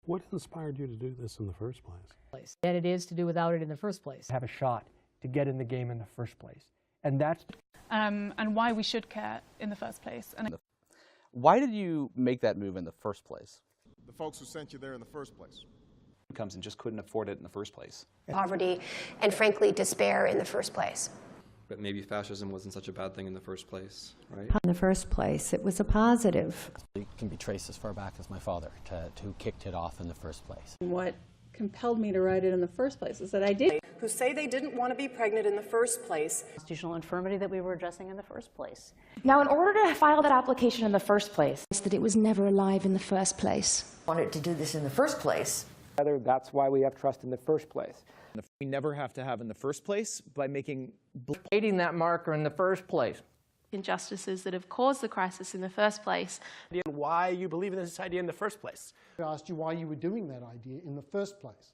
What inspired you to do this in the first place? Than it is to do without it in the first place. Have a shot to get in the game in the first place. And that's and why we should care in the first place. And Why did you make that move in the first place? The folks who sent you there in the first place. Comes and just couldn't afford it in the first place. Poverty and, frankly, despair in the first place. But maybe fascism wasn't such a bad thing in the first place, right? In the first place, it was a positive. It can be traced as far back as my father, who kicked it off in the first place. What compelled me to write it in the first place is that I did. Who say they didn't want to be pregnant in the first place. Constitutional infirmity that we were addressing in the first place. Now, in order to file that application in the first place, that it was never alive in the first place. Wanted to do this in the first place. That's why we have trust in the first place. We never have to have in the first place by making Creating that marker in the first place. Injustices that have caused the crisis in the first place. Why you believe in this idea in the first place. I asked you why you were doing that idea in the first place.